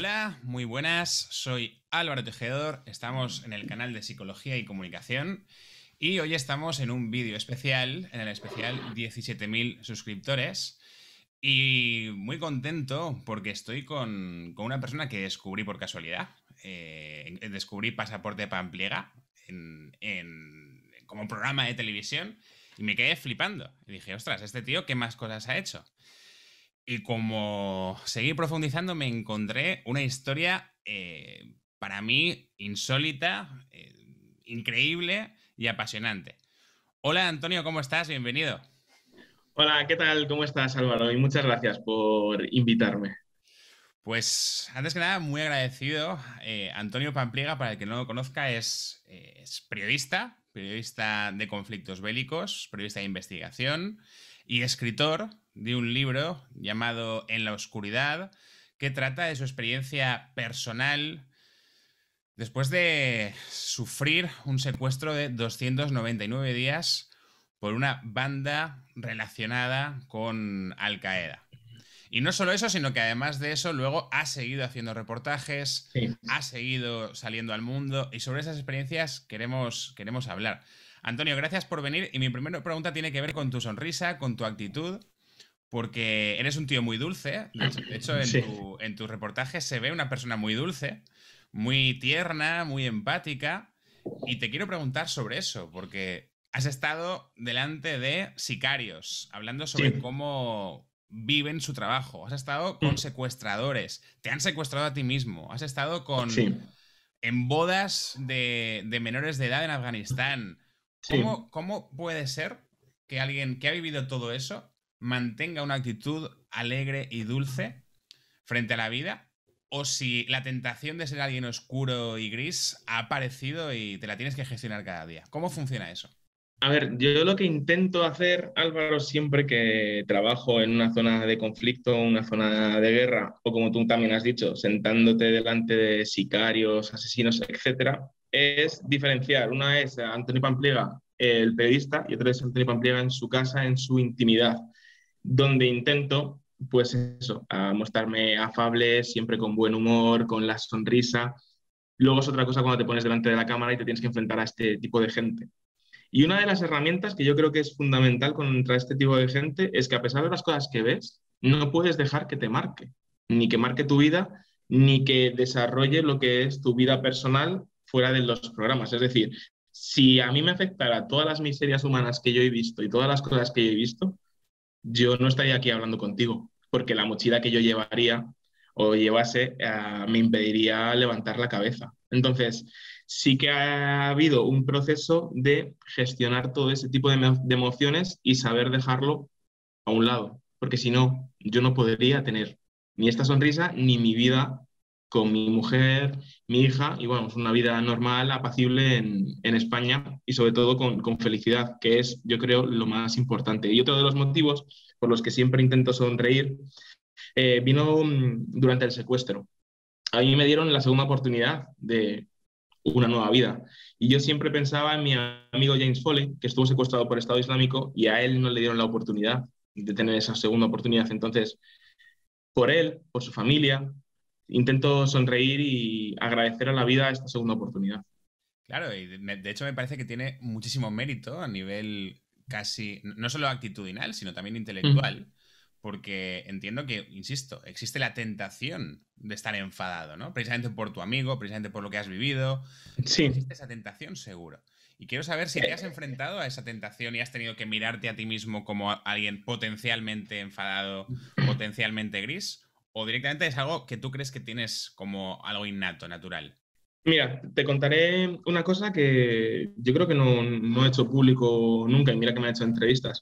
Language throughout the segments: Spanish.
Hola, muy buenas, soy Álvaro Tejedor, estamos en el canal de Psicología y Comunicación y hoy estamos en un vídeo especial, en el especial 17.000 suscriptores y muy contento porque estoy con una persona que descubrí por casualidad. Descubrí Pasaporte Pampliega como programa de televisión y me quedé flipando y dije, ostras, este tío, ¿qué más cosas ha hecho? Y como seguí profundizando, me encontré una historia para mí insólita, increíble y apasionante. Hola Antonio, ¿cómo estás? Bienvenido. Hola, ¿qué tal? ¿Cómo estás, Álvaro? Y muchas gracias por invitarme. Pues antes que nada, muy agradecido. Antonio Pampliega, para el que no lo conozca, es periodista, periodista de conflictos bélicos, periodista de investigación y escritor de un libro llamado En la oscuridad, que trata de su experiencia personal después de sufrir un secuestro de 299 días por una banda relacionada con Al Qaeda. Y no solo eso, sino que además de eso, luego ha seguido haciendo reportajes, Sí. ha seguido saliendo al mundo y sobre esas experiencias queremos hablar. Antonio, gracias por venir y mi primera pregunta tiene que ver con tu sonrisa, con tu actitud, porque eres un tío muy dulce. De hecho Sí. en tus reportajes se ve una persona muy dulce, muy tierna, muy empática y te quiero preguntar sobre eso, porque has estado delante de sicarios, hablando sobre Sí. cómo viven su trabajo. Has estado con Mm. secuestradores, te han secuestrado a ti mismo, has estado con Sí. en bodas de menores de edad en Afganistán. Sí. ¿Cómo puede ser que alguien que ha vivido todo eso mantenga una actitud alegre y dulce frente a la vida? O si la tentación de ser alguien oscuro y gris ha aparecido y te la tienes que gestionar cada día. ¿Cómo funciona eso? A ver, yo lo que intento hacer, Álvaro, siempre que trabajo en una zona de conflicto, una zona de guerra, o como tú también has dicho, sentándote delante de sicarios, asesinos, etcétera, es diferenciar. Una es Antonio Pampliega, el periodista, y otra es Antonio Pampliega en su casa, en su intimidad, donde intento, pues eso, a mostrarme afable, siempre con buen humor, con la sonrisa. Luego es otra cosa cuando te pones delante de la cámara y te tienes que enfrentar a este tipo de gente. Y una de las herramientas que yo creo que es fundamental contra este tipo de gente es que a pesar de las cosas que ves, no puedes dejar que te marque, ni que marque tu vida, ni que desarrolle lo que es tu vida personal fuera de los programas. Es decir, si a mí me afectara todas las miserias humanas que yo he visto y todas las cosas que yo he visto, yo no estaría aquí hablando contigo, porque la mochila que yo llevaría o llevase me impediría levantar la cabeza. Entonces, sí que ha habido un proceso de gestionar todo ese tipo de emociones y saber dejarlo a un lado, porque si no, yo no podría tener ni esta sonrisa ni mi vida con mi mujer, mi hija y bueno, es una vida normal, apacible en España y sobre todo con felicidad, que es, yo creo, lo más importante. Y otro de los motivos por los que siempre intento sonreír vino durante el secuestro. A mí me dieron la segunda oportunidad de una nueva vida. Y yo siempre pensaba en mi amigo James Foley, que estuvo secuestrado por Estado Islámico, y a él no le dieron la oportunidad de tener esa segunda oportunidad. Entonces, por él, por su familia, intento sonreír y agradecer a la vida esta segunda oportunidad. Claro, y de hecho me parece que tiene muchísimo mérito a nivel casi, no solo actitudinal, sino también Mm. intelectual, porque entiendo que, insisto, existe la tentación de estar enfadado, ¿no? Precisamente por tu amigo, precisamente por lo que has vivido, Sí. existe esa tentación seguro. Y quiero saber si te has enfrentado a esa tentación y has tenido que mirarte a ti mismo como alguien potencialmente enfadado, potencialmente gris, o directamente es algo que tú crees que tienes como algo innato, natural. Mira, te contaré una cosa que yo creo que no he hecho público nunca y mira que me han hecho entrevistas.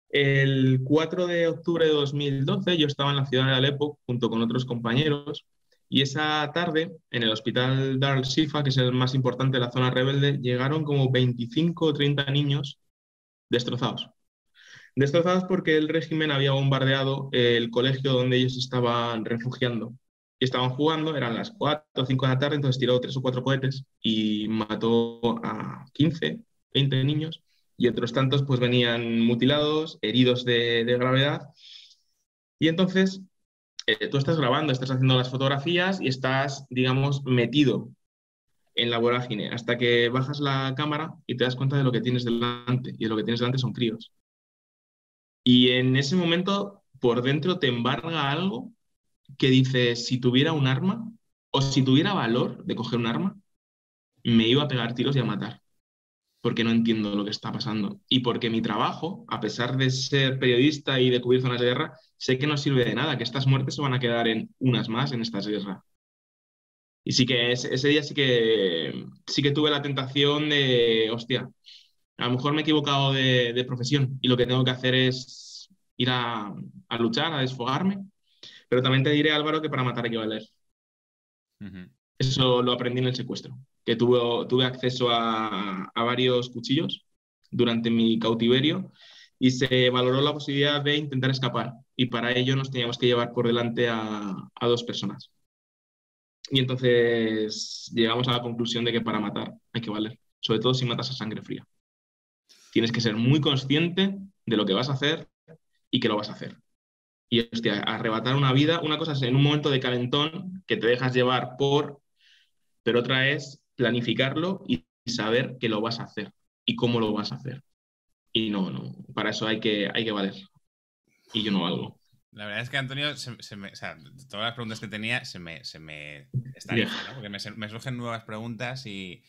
El 4 de octubre de 2012 yo estaba en la ciudad de Alepo junto con otros compañeros y esa tarde en el hospital Dar al-Shifa, que es el más importante de la zona rebelde, llegaron como 25 o 30 niños destrozados. Destrozados porque el régimen había bombardeado el colegio donde ellos estaban refugiando. Y estaban jugando, eran las 4 o 5 de la tarde, entonces tiró 3 o 4 cohetes y mató a 15, 20 niños. Y otros tantos pues venían mutilados, heridos de gravedad. Y entonces tú estás grabando, estás haciendo las fotografías y estás, digamos, metido en la vorágine hasta que bajas la cámara y te das cuenta de lo que tienes delante. Y de lo que tienes delante son críos. Y en ese momento, por dentro te embarga algo que dice, si tuviera un arma o si tuviera valor de coger un arma, me iba a pegar tiros y a matar, porque no entiendo lo que está pasando. Y porque mi trabajo, a pesar de ser periodista y de cubrir zonas de guerra, sé que no sirve de nada, que estas muertes se van a quedar en unas más en estas guerras. Y sí que ese día sí que tuve la tentación de, hostia, a lo mejor me he equivocado de profesión y lo que tengo que hacer es ir a luchar, a desfogarme. Pero también te diré, Álvaro, que para matar hay que valer. Ujú. Eso lo aprendí en el secuestro, que tuve acceso a varios cuchillos durante mi cautiverio y se valoró la posibilidad de intentar escapar. Y para ello nos teníamos que llevar por delante a dos personas. Y entonces llegamos a la conclusión de que para matar hay que valer, sobre todo si matas a sangre fría. Tienes que ser muy consciente de lo que vas a hacer y que lo vas a hacer. Y hostia, arrebatar una vida, una cosa es en un momento de calentón que te dejas llevar pero otra es planificarlo y saber que lo vas a hacer y cómo lo vas a hacer. Y no, para eso hay que valer. Y yo no valgo. La verdad es que Antonio, o sea, todas las preguntas que tenía se me están Yeah. yendo, ¿no? Porque me surgen nuevas preguntas y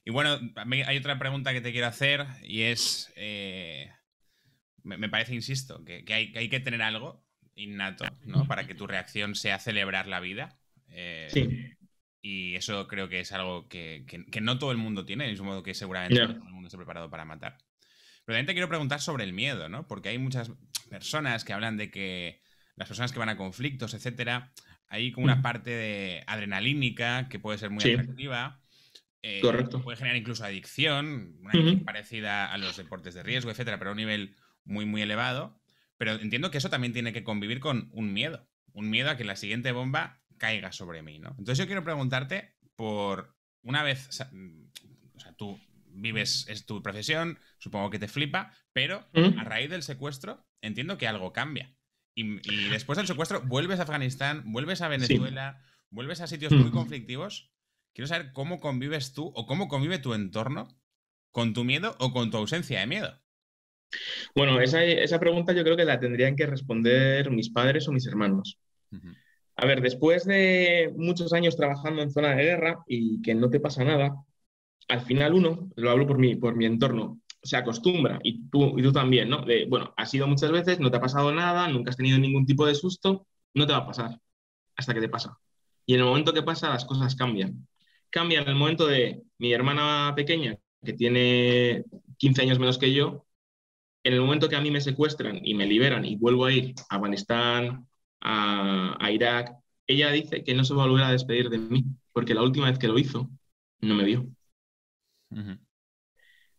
bueno, a mí hay otra pregunta que te quiero hacer y es, me parece, insisto, que hay que tener algo innato, ¿no? Para que tu reacción sea celebrar la vida. Sí, Y eso creo que es algo que no todo el mundo tiene, de modo que seguramente no yeah. todo el mundo está preparado para matar. Pero también te quiero preguntar sobre el miedo, ¿no? Porque hay muchas personas que hablan de que las personas que van a conflictos, etcétera, hay como una parte de adrenalínica que puede ser muy Sí, atractiva, correcto. puede generar incluso adicción, una adicción Ujú. parecida a los deportes de riesgo, etcétera, pero a un nivel muy, muy elevado. Pero entiendo que eso también tiene que convivir con un miedo a que la siguiente bomba caiga sobre mí, ¿no? Entonces yo quiero preguntarte por una vez, o sea, tú vives, es tu profesión, supongo que te flipa, pero a Ujú. raíz del secuestro entiendo que algo cambia. Y después del secuestro vuelves a Afganistán, vuelves a Sí. Venezuela, vuelves a sitios muy Mm. conflictivos. Quiero saber cómo convives tú o cómo convive tu entorno con tu miedo o con tu ausencia de miedo. Bueno, esa pregunta yo creo que la tendrían que responder mis padres o mis hermanos. Ujú. A ver, después de muchos años trabajando en zona de guerra y que no te pasa nada, al final uno, lo hablo por mi entorno, se acostumbra, y tú también, ¿no? Bueno, has ido muchas veces, no te ha pasado nada, nunca has tenido ningún tipo de susto, no te va a pasar hasta que te pasa. Y en el momento que pasa, las cosas cambian. Cambia en el momento de mi hermana pequeña, que tiene 15 años menos que yo, en el momento que a mí me secuestran y me liberan y vuelvo a ir a Afganistán, a Irak, ella dice que no se va a volver a despedir de mí, porque la última vez que lo hizo, no me vio. Ujú.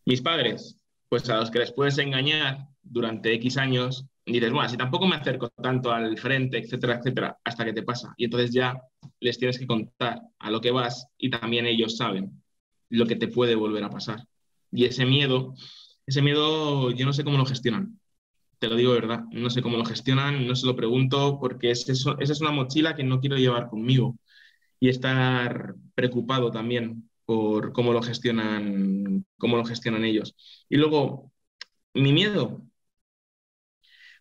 Mis padres, pues a los que les puedes engañar durante X años, dices, bueno, si tampoco me acerco tanto al frente, etcétera, etcétera, hasta que te pasa. Y entonces ya les tienes que contar a lo que vas y también ellos saben lo que te puede volver a pasar. Y ese miedo yo no sé cómo lo gestionan. Te lo digo de verdad, no sé cómo lo gestionan, no se lo pregunto porque esa es una mochila que no quiero llevar conmigo y estar preocupado también por cómo lo gestionan ellos. Y luego, mi miedo.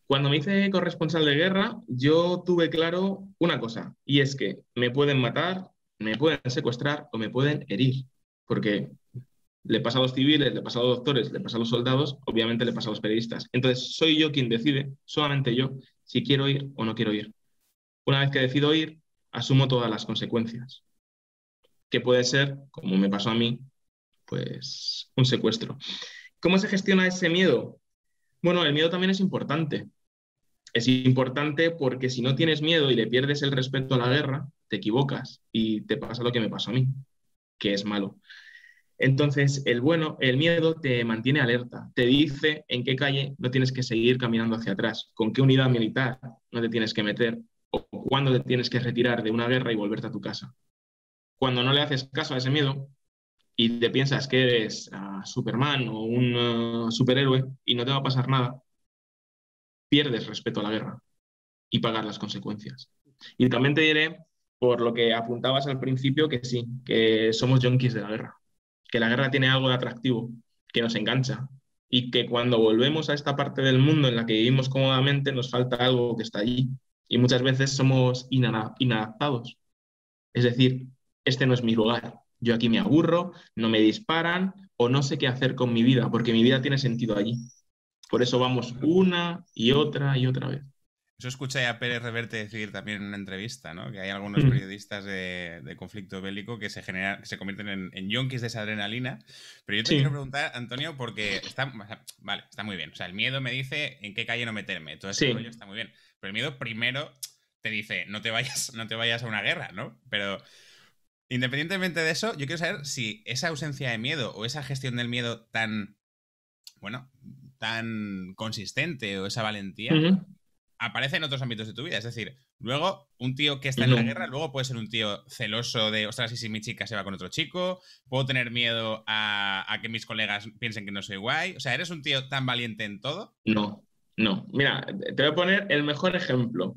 Cuando me hice corresponsal de guerra, yo tuve claro una cosa, y es que me pueden matar, me pueden secuestrar o me pueden herir, porque le pasa a los civiles, le pasa a los doctores, le pasa a los soldados, obviamente le pasa a los periodistas. Entonces, soy yo quien decide, solamente yo, si quiero ir o no quiero ir. Una vez que decido ir, asumo todas las consecuencias, que puede ser, como me pasó a mí, pues un secuestro. ¿Cómo se gestiona ese miedo? Bueno, el miedo también es importante. Es importante porque si no tienes miedo y le pierdes el respeto a la guerra, te equivocas y te pasa lo que me pasó a mí, que es malo. Entonces, el miedo te mantiene alerta, te dice en qué calle no tienes que seguir caminando hacia atrás, con qué unidad militar no te tienes que meter o cuándo te tienes que retirar de una guerra y volverte a tu casa. Cuando no le haces caso a ese miedo, y te piensas que eres Superman o un superhéroe y no te va a pasar nada, pierdes respeto a la guerra y pagar las consecuencias. Y también te diré, por lo que apuntabas al principio, que sí, que somos yonkis de la guerra, que la guerra tiene algo de atractivo, que nos engancha y que cuando volvemos a esta parte del mundo en la que vivimos cómodamente nos falta algo que está allí y muchas veces somos inadaptados. Es decir, este no es mi lugar. Yo aquí me aburro, no me disparan o no sé qué hacer con mi vida, porque mi vida tiene sentido allí. Por eso vamos una y otra vez. Eso escuché a Pérez Reverte decir también en una entrevista, ¿no? Que hay algunos Mm. periodistas de conflicto bélico que se convierten en yonkis de esa adrenalina. Pero yo te quiero Sí, preguntar, Antonio, porque vale, está muy bien. O sea, el miedo me dice en qué calle no meterme. Todo ese rollo sí. está muy bien. Pero el miedo primero te dice, no te vayas a una guerra, ¿no? Pero independientemente de eso, yo quiero saber si esa ausencia de miedo o esa gestión del miedo tan, bueno, tan consistente o esa valentía Ujú. aparece en otros ámbitos de tu vida. Es decir, luego un tío que está en la No, guerra, luego puede ser un tío celoso de, ostras, y si mi chica se va con otro chico, puedo tener miedo a que mis colegas piensen que no soy guay. O sea, ¿eres un tío tan valiente en todo? no, no. Mira, te voy a poner el mejor ejemplo.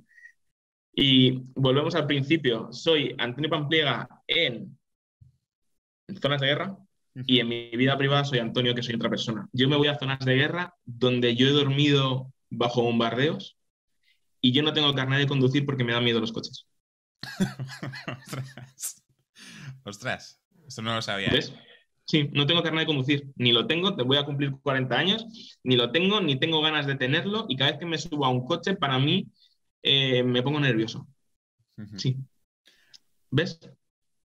Y volvemos al principio. Soy Antonio Pampliega en zonas de guerra y Ujú. en mi vida privada soy Antonio, que soy otra persona. Yo me voy a zonas de guerra donde yo he dormido bajo bombardeos y yo no tengo carnet de conducir porque me dan miedo los coches. Ostras. Ostras, eso no lo sabía, ¿eh? ¿Ves? Sí, no tengo carnet de conducir, ni lo tengo, te voy a cumplir 40 años, ni lo tengo, ni tengo ganas de tenerlo, y cada vez que me subo a un coche, para mí me pongo nervioso. Ujú. Sí, ¿ves?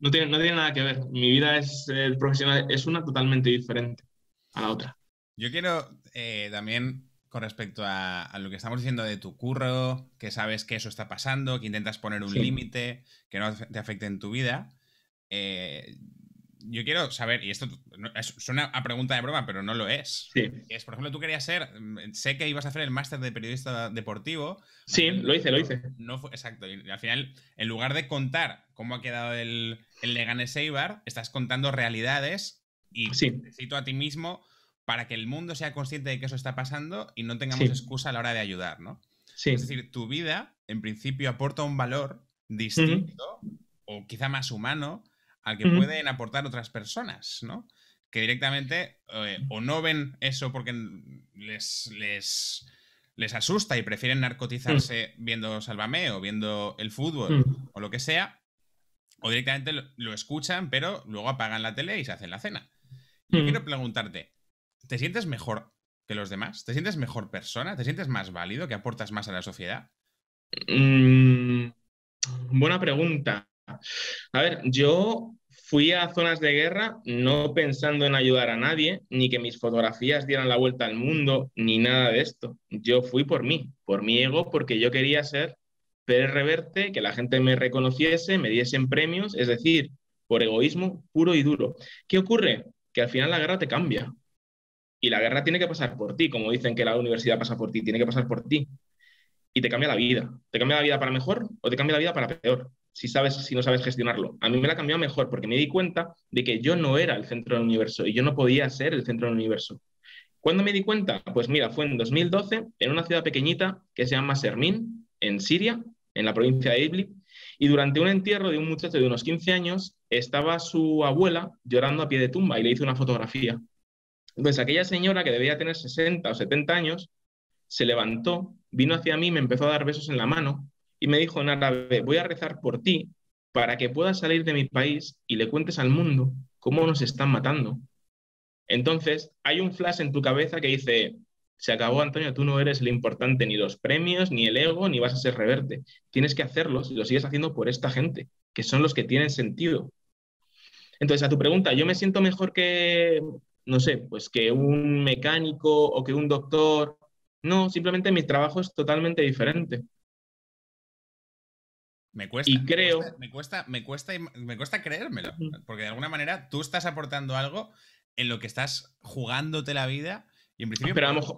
No tiene nada que ver. Mi vida es profesional, es una totalmente diferente a la otra. Yo quiero también, con respecto a lo que estamos diciendo de tu curro, que sabes que eso está pasando, que intentas poner un Sí. límite, que no te afecte en tu vida. eh, yo quiero saber, y esto suena a pregunta de broma, pero no lo es. Sí, Es, por ejemplo, tú querías ser, sé que ibas a hacer el máster de periodista deportivo, al sí, final lo hice, lo hice. no fue exacto. Y al final, en lugar de contar cómo ha quedado el Leganés Eibar, estás contando realidades y Sí, te cito a ti mismo para que el mundo sea consciente de que eso está pasando y no tengamos sí, excusa a la hora de ayudar, ¿no? Es sí. decir, tu vida, en principio, aporta un valor Ujú, distinto o quizá más humano al que ujú, pueden aportar otras personas, ¿no? Que directamente o no ven eso porque les asusta y prefieren ujú, narcotizarse viendo Sálvame o viendo el fútbol ujú, o lo que sea, o directamente lo escuchan, pero luego apagan la tele y se hacen la cena. Yo quiero ujú. preguntarte, ¿te sientes mejor que los demás? ¿Te sientes mejor persona? ¿Te sientes más válido? ¿Que aportas más a la sociedad? Mm, buena pregunta. A ver, yo fui a zonas de guerra no pensando en ayudar a nadie, ni que mis fotografías dieran la vuelta al mundo, ni nada de esto. Yo fui por mi ego, porque yo quería ser Pérez Reverte, que la gente me reconociese, me diesen premios, es decir, por egoísmo puro y duro. ¿Qué ocurre? Que al final la guerra te cambia y la guerra tiene que pasar por ti, como dicen que la universidad pasa por ti, tiene que pasar por ti y te cambia la vida. Te cambia la vida para mejor o te cambia la vida para peor, si no sabes gestionarlo. A mí me la ha cambiado mejor porque me di cuenta de que yo no era el centro del universo y yo no podía ser el centro del universo. ¿Cuándo me di cuenta? Pues mira, fue en 2012 en una ciudad pequeñita que se llama Sermín, en Siria, en la provincia de Idlib, y durante un entierro de un muchacho de unos 15 años estaba su abuela llorando a pie de tumba y le hice una fotografía. Entonces aquella señora que debía tener 60 o 70 años se levantó, vino hacia mí, me empezó a dar besos en la mano y me dijo en árabe, voy a rezar por ti para que puedas salir de mi país y le cuentes al mundo cómo nos están matando. Entonces, hay un flash en tu cabeza que dice, se acabó Antonio, tú no eres el importante, ni los premios, ni el ego, ni vas a ser reverte. Tienes que hacerlos y lo sigues haciendo por esta gente, que son los que tienen sentido. Entonces, a tu pregunta, ¿yo me siento mejor que, no sé, pues que un mecánico o que un doctor? No, simplemente mi trabajo es totalmente diferente. Me cuesta, Y me cuesta, creo, me cuesta, me cuesta creérmelo. Porque de alguna manera tú estás aportando algo en lo que estás jugándote la vida y en principio pero a lo mejor,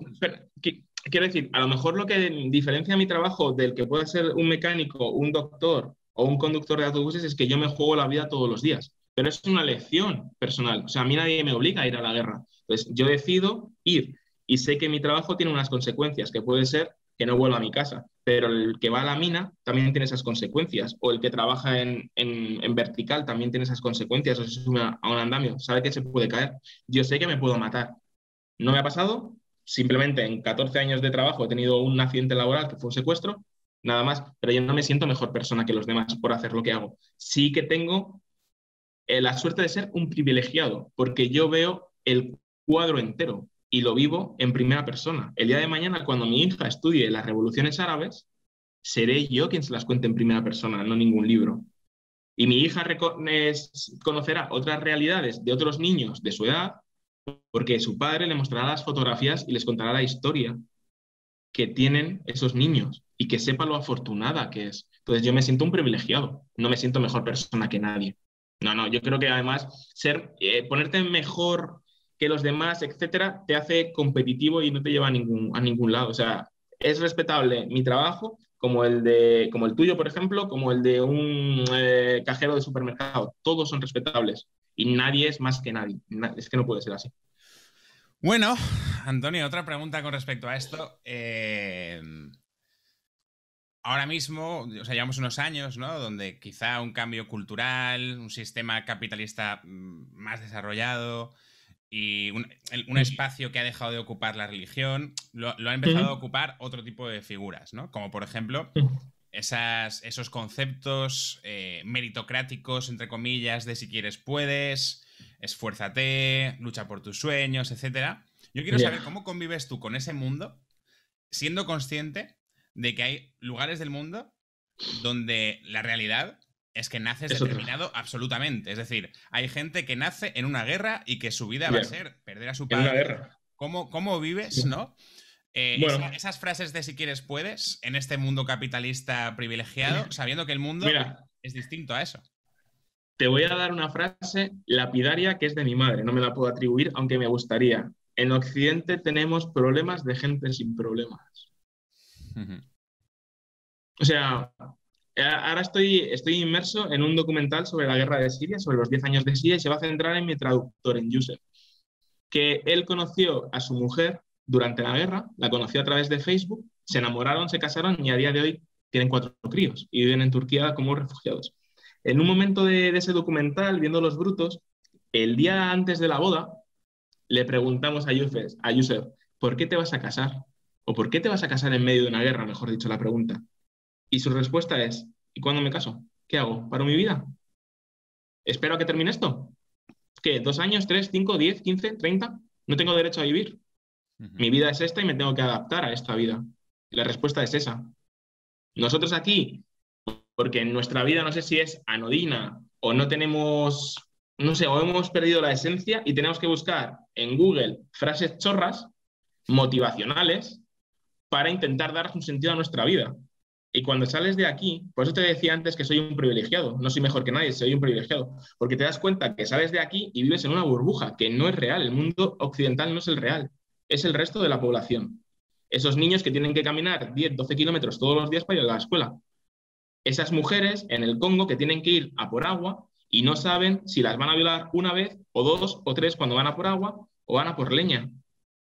quiero decir, a lo mejor lo que diferencia mi trabajo del que pueda ser un mecánico, un doctor o un conductor de autobuses es que yo me juego la vida todos los días. Pero es una elección personal. O sea, a mí nadie me obliga a ir a la guerra. Entonces, yo decido ir y sé que mi trabajo tiene unas consecuencias que puede ser que no vuelva a mi casa. Pero el que va a la mina también tiene esas consecuencias, o el que trabaja en vertical también tiene esas consecuencias, o se sube a un andamio, sabe que se puede caer. Yo sé que me puedo matar. No me ha pasado, simplemente en 14 años de trabajo he tenido un accidente laboral que fue un secuestro, nada más, pero yo no me siento mejor persona que los demás por hacer lo que hago. Sí que tengo la suerte de ser un privilegiado, porque yo veo el cuadro entero y lo vivo en primera persona. El día de mañana, cuando mi hija estudie las revoluciones árabes, seré yo quien se las cuente en primera persona, no ningún libro. Y mi hija conocerá otras realidades de otros niños de su edad, porque su padre le mostrará las fotografías y les contará la historia que tienen esos niños y que sepa lo afortunada que es. Entonces yo me siento un privilegiado, no me siento mejor persona que nadie. No, no, yo creo que además ponerte mejor que los demás, etcétera, te hace competitivo y no te lleva a ningún lado. O sea, es respetable mi trabajo como el tuyo, por ejemplo, como el de un cajero de supermercado. Todos son respetables y nadie es más que nadie. Es que no puede ser así. Bueno, Antonio, otra pregunta con respecto a esto. Ahora mismo, o sea, llevamos unos años, ¿no? Donde quizá un cambio cultural, un sistema capitalista más desarrollado y un espacio que ha dejado de ocupar la religión, lo ha empezado a ocupar otro tipo de figuras, ¿no? Como por ejemplo, esos conceptos meritocráticos, entre comillas, de si quieres puedes, esfuérzate, lucha por tus sueños, etc. Yo quiero saber cómo convives tú con ese mundo, siendo consciente de que hay lugares del mundo donde la realidad es que naces determinado absolutamente. Es decir, hay gente que nace en una guerra y que su vida va a ser perder a su padre. En una guerra. ¿Cómo vives, no? Bueno, esas frases de si quieres puedes en este mundo capitalista privilegiado, sabiendo que el mundo es distinto a eso. Te voy a dar una frase lapidaria que es de mi madre, no me la puedo atribuir, aunque me gustaría. En Occidente tenemos problemas de gente sin problemas. O sea, ahora estoy inmerso en un documental sobre la guerra de Siria, sobre los 10 años de Siria, y se va a centrar en mi traductor, en Yusef, que él conoció a su mujer durante la guerra, la conoció a través de Facebook, se enamoraron, se casaron y a día de hoy tienen 4 críos y viven en Turquía como refugiados. En un momento de ese documental, viendo Los Brutos, el día antes de la boda, le preguntamos a Yusef, ¿por qué te vas a casar? ¿O por qué te vas a casar en medio de una guerra? Mejor dicho, la pregunta. Y su respuesta es, ¿y cuándo me caso? ¿Qué hago? ¿Paro mi vida? ¿Espero a que termine esto? ¿Qué? ¿2 años, 3, 5, 10, 15, 30? No tengo derecho a vivir. Mi vida es esta y me tengo que adaptar a esta vida. Y la respuesta es esa. Nosotros aquí, porque en nuestra vida no sé si es anodina o no tenemos, no sé, o hemos perdido la esencia y tenemos que buscar en Google frases chorras, motivacionales, para intentar dar un sentido a nuestra vida. Y cuando sales de aquí, por eso te decía antes que soy un privilegiado, no soy mejor que nadie, soy un privilegiado, porque te das cuenta que sales de aquí y vives en una burbuja que no es real, el mundo occidental no es el real, es el resto de la población. Esos niños que tienen que caminar 10, 12 kilómetros todos los días para ir a la escuela. Esas mujeres en el Congo que tienen que ir a por agua y no saben si las van a violar una vez o 2 o 3 cuando van a por agua o van a por leña,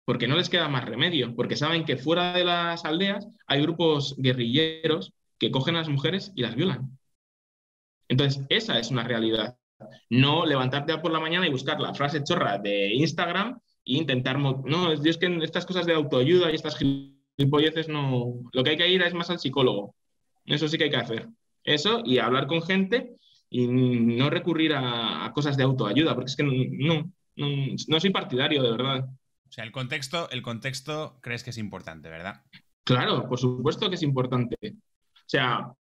porque no les queda más remedio, porque saben que fuera de las aldeas hay grupos guerrilleros que cogen a las mujeres y las violan. Entonces, esa es una realidad. No levantarte a por la mañana y buscar la frase chorra de Instagram e intentar... No, es que estas cosas de autoayuda y estas gilipolleces no... Lo que hay que ir es más al psicólogo. Eso sí que hay que hacer. Eso y hablar con gente y no recurrir a cosas de autoayuda, porque es que no soy partidario, de verdad. O sea, el contexto crees que es importante, ¿verdad? Claro, por supuesto que es importante. O sea,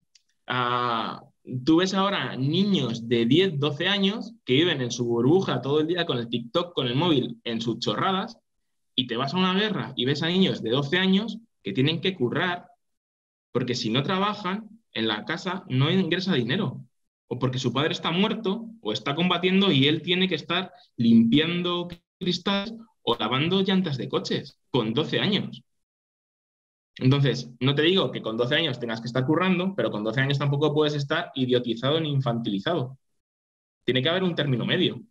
tú ves ahora niños de 10, 12 años que viven en su burbuja todo el día con el TikTok, con el móvil, en sus chorradas, y te vas a una guerra y ves a niños de 12 años que tienen que currar, porque si no trabajan en la casa no ingresa dinero, o porque su padre está muerto o está combatiendo y él tiene que estar limpiando cristales o lavando llantas de coches con 12 años. Entonces, no te digo que con 12 años tengas que estar currando, pero con 12 años tampoco puedes estar idiotizado ni infantilizado. Tiene que haber un término medio.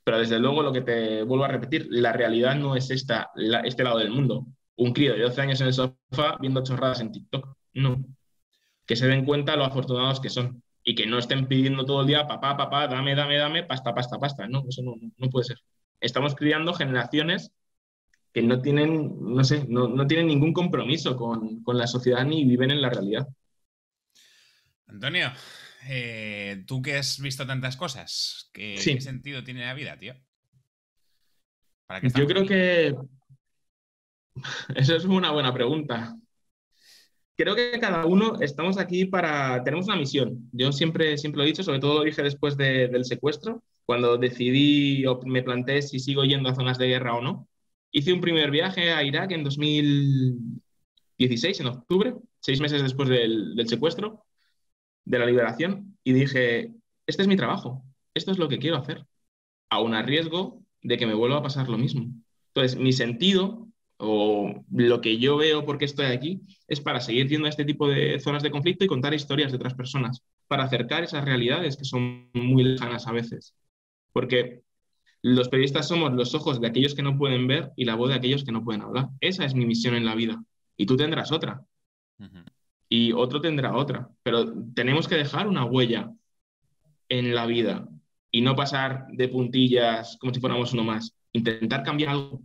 Pero desde luego lo que te vuelvo a repetir, la realidad no es este lado del mundo. un crío de 12 años en el sofá viendo chorradas en TikTok. No. Que se den cuenta lo afortunados que son y que no estén pidiendo todo el día, papá, papá, dame, dame, dame, pasta, pasta, pasta. No, eso no puede ser. Estamos criando generaciones que no tienen, no sé, no tienen ningún compromiso con la sociedad ni viven en la realidad. Antonio, tú que has visto tantas cosas, ¿qué Sí, sentido tiene la vida, tío? ¿Para qué yo estamos creo aquí? que eso es una buena pregunta. Creo que cada uno estamos aquí tenemos una misión. Yo siempre lo he dicho, sobre todo lo dije después del secuestro, cuando decidí o me planteé si sigo yendo a zonas de guerra o no. Hice un primer viaje a Irak en 2016, en octubre, 6 meses después del secuestro, de la liberación, y dije, este es mi trabajo, esto es lo que quiero hacer, aun a riesgo de que me vuelva a pasar lo mismo. Entonces, mi sentido o lo que yo veo porque estoy aquí es para seguir yendo a este tipo de zonas de conflicto y contar historias de otras personas, para acercar esas realidades que son muy lejanas a veces. Porque los periodistas somos los ojos de aquellos que no pueden ver y la voz de aquellos que no pueden hablar. Esa es mi misión en la vida. Y tú tendrás otra. Ujú. Y otro tendrá otra. Pero tenemos que dejar una huella en la vida y no pasar de puntillas como si fuéramos uno más. Intentar cambiar algo.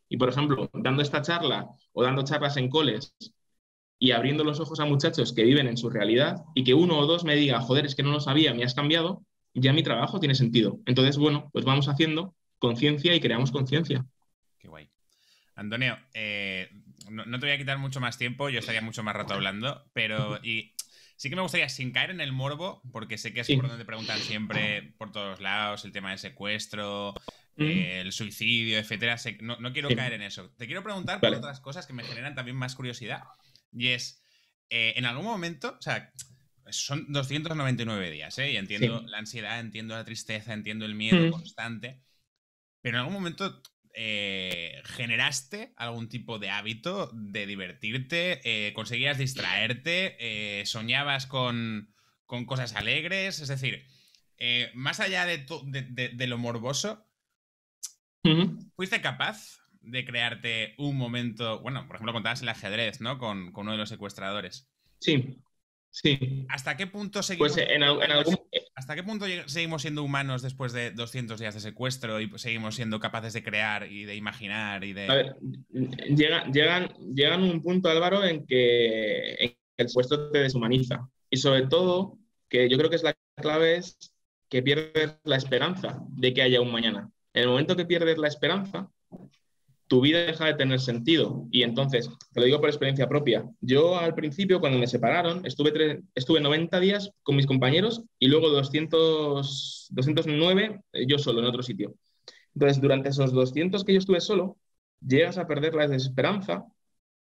Y, por ejemplo, dando esta charla o dando charlas en coles y abriendo los ojos a muchachos que viven en su realidad y que uno o dos me diga, joder, es que no lo sabía, me has cambiado, ya mi trabajo tiene sentido. Entonces, bueno, pues vamos haciendo conciencia y creamos conciencia. Qué guay. Antonio, no te voy a quitar mucho más tiempo, yo estaría mucho más rato hablando, pero sí que me gustaría, sin caer en el morbo, porque sé que es por Sí. donde te preguntan siempre por todos lados, el tema del secuestro, Mm, el suicidio, etcétera. No quiero caer sí. en eso. Te quiero preguntar por Vale. otras cosas que me generan también más curiosidad. Y es, en algún momento, o sea, son 299 días, ¿eh? Y entiendo Sí. la ansiedad, entiendo la tristeza, entiendo el miedo Mm, constante. Pero en algún momento generaste algún tipo de hábito de divertirte, conseguías distraerte, soñabas con cosas alegres, es decir, más allá de lo morboso, mm, ¿fuiste capaz de crearte un momento, bueno, por ejemplo, contabas el ajedrez, ¿no? Con uno de los secuestradores. sí. Sí. ¿Hasta qué punto Pues seguimos siendo en algún... humanos? ¿Hasta qué punto seguimos siendo humanos después de 200 días de secuestro y pues, seguimos siendo capaces de crear y de imaginar y A de... ver, llegan a un punto, Álvaro, en que el puesto te deshumaniza. Y sobre todo, que yo creo que es la clave, es que pierdes la esperanza de que haya un mañana. En el momento que pierdes la esperanza, tu vida deja de tener sentido. Y entonces, te lo digo por experiencia propia, yo al principio, cuando me separaron, estuve 90 días con mis compañeros y luego 209 yo solo en otro sitio. Entonces, durante esos 200 que yo estuve solo, llegas a perder la desesperanza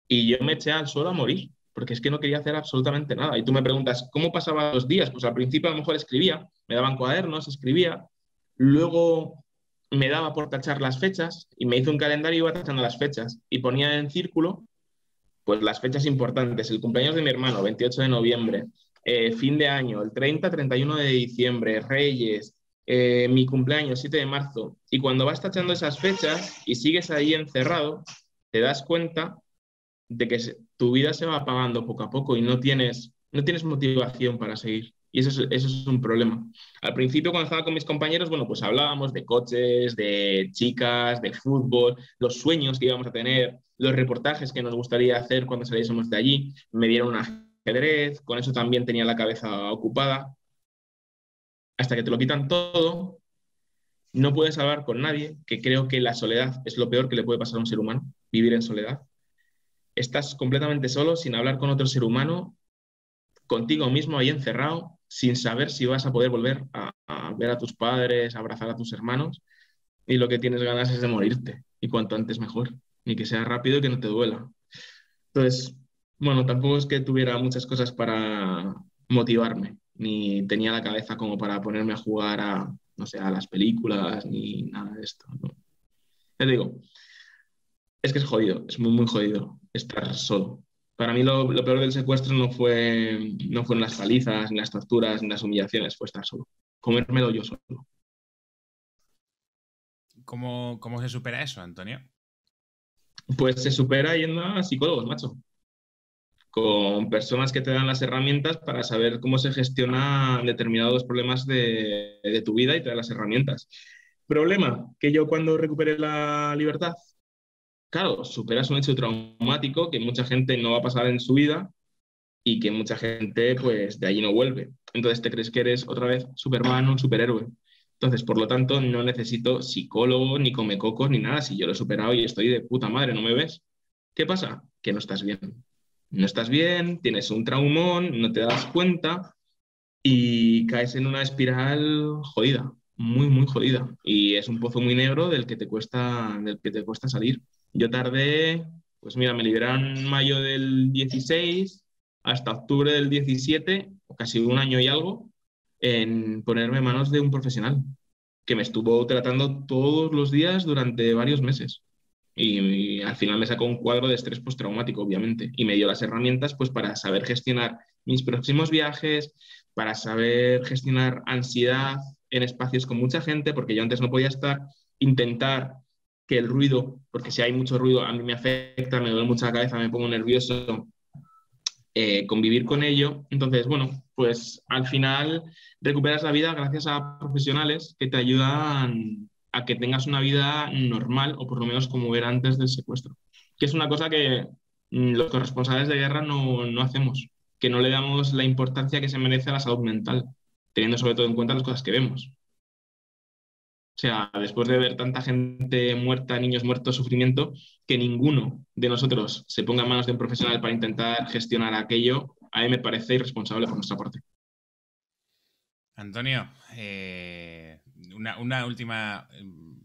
y yo me eché al suelo a morir, porque es que no quería hacer absolutamente nada. Y tú me preguntas, ¿cómo pasaban los días? Pues al principio a lo mejor escribía, me daban cuadernos, escribía, luego me daba por tachar las fechas y me hice un calendario y iba tachando las fechas y ponía en círculo pues las fechas importantes, el cumpleaños de mi hermano, 28 de noviembre, fin de año, el 30-31 de diciembre, Reyes, mi cumpleaños, 7 de marzo. Y cuando vas tachando esas fechas y sigues ahí encerrado, te das cuenta de que tu vida se va apagando poco a poco y no tienes motivación para seguir. Y eso es un problema. Al principio, cuando estaba con mis compañeros, bueno, pues hablábamos de coches, de chicas, de fútbol, los sueños que íbamos a tener, los reportajes que nos gustaría hacer cuando saliésemos de allí. Me dieron un ajedrez, con eso también tenía la cabeza ocupada. Hasta que te lo quitan todo, no puedes hablar con nadie, que creo que la soledad es lo peor que le puede pasar a un ser humano, vivir en soledad. Estás completamente solo, sin hablar con otro ser humano, contigo mismo ahí encerrado, sin saber si vas a poder volver a ver a tus padres, a abrazar a tus hermanos, y lo que tienes ganas es de morirte, y cuanto antes mejor, y que sea rápido y que no te duela. Entonces, bueno, tampoco es que tuviera muchas cosas para motivarme, ni tenía la cabeza como para ponerme a jugar a, no sé, a las películas, ni nada de esto, ¿no? Ya te digo, es que es jodido, es muy, muy jodido estar solo. Para mí lo peor del secuestro no fueron las palizas, ni las torturas, ni las humillaciones, fue estar solo. Comérmelo yo solo. ¿Cómo se supera eso, Antonio? Pues se supera yendo a psicólogos, macho, con personas que te dan las herramientas para saber cómo se gestionan determinados problemas de tu vida y te dan las herramientas. Problema, que yo cuando recuperé la libertad, claro, superas un hecho traumático que mucha gente no va a pasar en su vida y que mucha gente pues de allí no vuelve. Entonces te crees que eres otra vez Superman, un superhéroe. Entonces, por lo tanto, no necesito psicólogo, ni comecocos, ni nada. Si yo lo he superado y estoy de puta madre, ¿no me ves? ¿Qué pasa? Que no estás bien. No estás bien, tienes un traumón, no te das cuenta y caes en una espiral jodida, muy, muy jodida. Y es un pozo muy negro del que te cuesta salir. Yo tardé, pues mira, me liberaron en mayo del 16 hasta octubre del 17, o casi un año y algo, en ponerme en manos de un profesional que me estuvo tratando todos los días durante varios meses. Y al final me sacó un cuadro de estrés postraumático, obviamente, y me dio las herramientas pues, para saber gestionar mis próximos viajes, para saber gestionar ansiedad en espacios con mucha gente, porque yo antes no podía estar, intentar que el ruido, porque si hay mucho ruido a mí me afecta, me duele mucho la cabeza, me pongo nervioso, convivir con ello. Entonces, bueno, pues al final recuperas la vida gracias a profesionales que te ayudan a que tengas una vida normal o por lo menos como era antes del secuestro, que es una cosa que los corresponsales de guerra no hacemos, que no le damos la importancia que se merece a la salud mental, teniendo sobre todo en cuenta las cosas que vemos. O sea, después de ver tanta gente muerta, niños muertos, sufrimiento, que ninguno de nosotros se ponga en manos de un profesional para intentar gestionar aquello, a mí me parece irresponsable por nuestra parte. Antonio, una última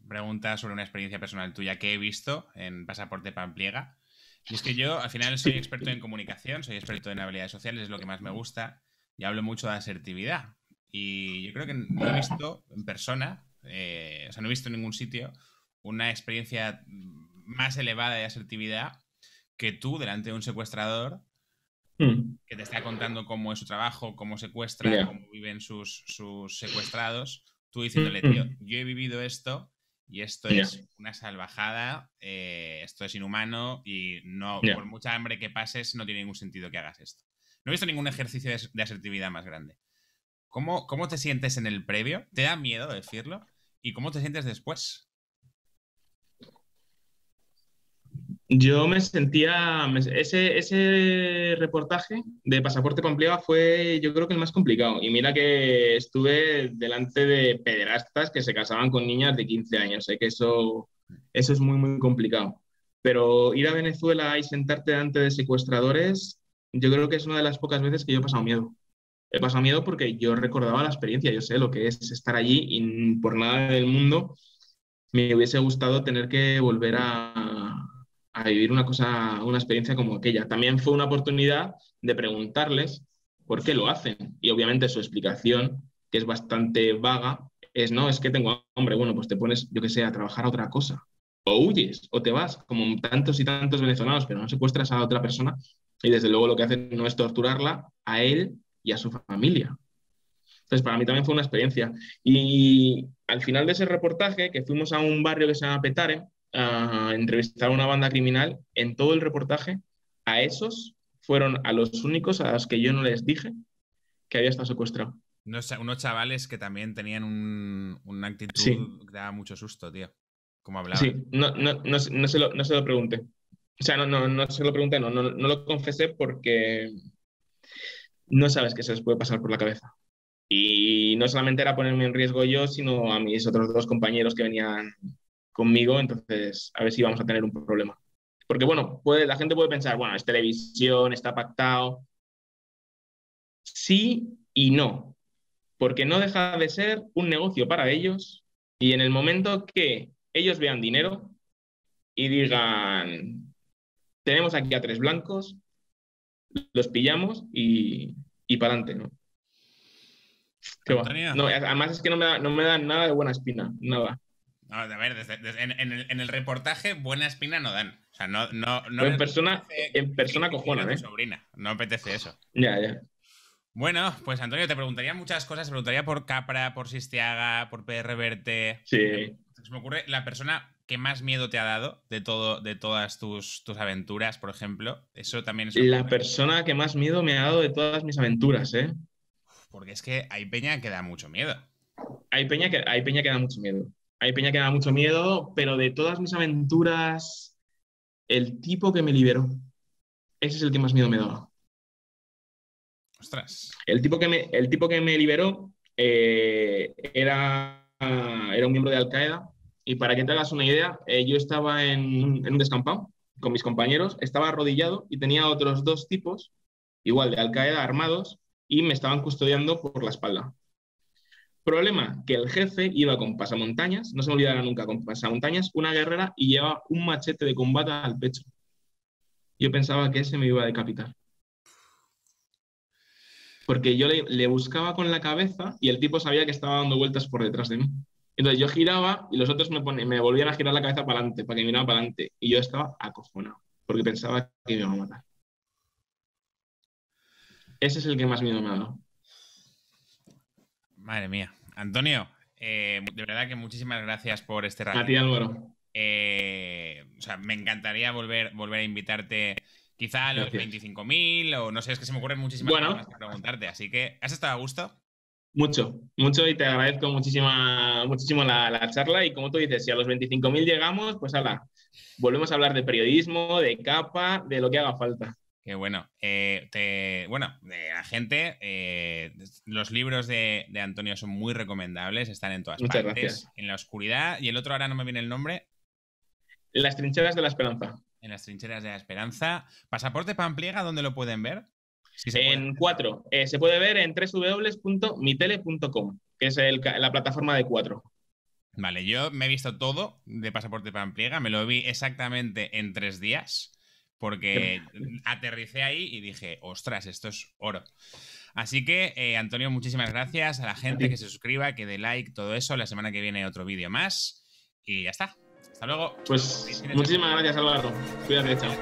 pregunta sobre una experiencia personal tuya que he visto en Pasaporte Pampliega. Y es que yo al final soy Sí. experto en comunicación, soy experto en habilidades sociales, es lo que más me gusta, y hablo mucho de asertividad. Y yo creo que no he visto en persona, o sea, no he visto en ningún sitio una experiencia más elevada de asertividad que tú delante de un secuestrador Mm, que te está contando cómo es su trabajo, cómo secuestra, ya. cómo viven sus secuestrados, tú diciéndole, tío, Mm, yo he vivido esto y esto ya. es una salvajada, esto es inhumano y no, Ya. por mucha hambre que pases, no tiene ningún sentido que hagas esto. No he visto ningún ejercicio de asertividad más grande. ¿Cómo te sientes en el previo? ¿Te da miedo decirlo? ¿Y cómo te sientes después? Yo me sentía, ese reportaje de Pasaporte Pamplona fue yo creo que el más complicado. Y mira que estuve delante de pederastas que se casaban con niñas de 15 años. Sé que eso es muy, muy complicado. Pero ir a Venezuela y sentarte delante de secuestradores, yo creo que es una de las pocas veces que yo he pasado miedo. He pasado miedo porque yo recordaba la experiencia, yo sé lo que es estar allí y por nada del mundo me hubiese gustado tener que volver a vivir una cosa, una experiencia como aquella. También fue una oportunidad de preguntarles por qué lo hacen. Y obviamente su explicación, que es bastante vaga, es, no, es que tengo hambre. Bueno, pues te pones, yo que sé, a trabajar a otra cosa. O huyes, o te vas, como tantos y tantos venezolanos, pero no secuestras a otra persona. Y desde luego lo que hacen no es torturarla a él y a su familia. Entonces, para mí también fue una experiencia. Y al final de ese reportaje, que fuimos a un barrio que se llama Petare, a entrevistar a una banda criminal, en todo el reportaje, a esos fueron a los únicos a los que yo no les dije que había estado secuestrado. Unos chavales que también tenían una Sí, actitud que daba mucho susto, tío. Como hablaban. sí, no se lo pregunté. O sea, no se lo pregunté, no lo confesé porque no sabes qué se les puede pasar por la cabeza. Y no solamente era ponerme en riesgo yo, sino a mis otros dos compañeros que venían conmigo, entonces a ver si vamos a tener un problema. Porque bueno, la gente puede pensar, bueno, es televisión, está pactado. Sí y no, porque no deja de ser un negocio para ellos y en el momento que ellos vean dinero y digan, tenemos aquí a tres blancos, los pillamos y para adelante, ¿no? ¿Qué va? Antonio. No, además es que no me da nada de buena espina, nada. No, a ver, en el reportaje buena espina no dan. O sea, no En les persona, apetece en persona influir a cojonan, tu ¿eh? sobrina. No apetece eso. Ya, ya. Bueno, pues Antonio, te preguntaría muchas cosas. Te preguntaría por Capra, por Sistiaga, por PR Verte. Sí. Se me ocurre la persona que más miedo te ha dado de todas tus aventuras, por ejemplo? Eso también es La persona que más miedo me ha dado de todas mis aventuras, ¿eh? porque es que hay peña que da mucho miedo. Hay peña que da mucho miedo. Hay peña que da mucho miedo, pero de todas mis aventuras, el tipo que me liberó, ese es el que más miedo me daba. Ostras. El tipo que me liberó era un miembro de Al Qaeda. Y para que te hagas una idea, yo estaba en un descampado con mis compañeros, estaba arrodillado y tenía otros dos tipos, igual de Al Qaeda, armados, y me estaban custodiando por la espalda. Problema, que el jefe iba con pasamontañas, no se me olvidará nunca, con pasamontañas, una guerrera y llevaba un machete de combate al pecho. Yo pensaba que ese me iba a decapitar. Porque yo le buscaba con la cabeza y el tipo sabía que estaba dando vueltas por detrás de mí. Entonces yo giraba y los otros me volvían a girar la cabeza para adelante, para que mirara para adelante. Y yo estaba acojonado, porque pensaba que me iban a matar. Ese es el que más miedo me ha dado. Madre mía. Antonio, de verdad que muchísimas gracias por este ratito. A ti, Álvaro. O sea, me encantaría volver a invitarte quizá a los 25.000 o no sé, es que se me ocurren muchísimas cosas que preguntarte. Así que, ¿has estado a gusto? Mucho, mucho y te agradezco muchísimo la charla y como tú dices, si a los 25.000 llegamos, pues ala, volvemos a hablar de periodismo, de capa, de lo que haga falta. Qué bueno. De la gente, los libros de Antonio son muy recomendables, están en todas Muchas partes. Gracias. En la oscuridad, y el otro ahora no me viene el nombre. Las trincheras de la esperanza. En las trincheras de la esperanza. Pasaporte Pampliega, ¿dónde lo pueden ver? Sí, en 4. Se puede ver en www.mitele.com, que es la plataforma de 4. Vale, yo me he visto todo de Pasaporte Pampliega, me lo vi exactamente en 3 días. Porque aterricé ahí y dije, ostras, esto es oro. Así que, Antonio, muchísimas gracias a la gente que se suscriba, que dé like, todo eso. La semana que viene otro vídeo más. Y ya está. Hasta luego. Pues muchísimas gracias, Álvaro. Cuídate, chao.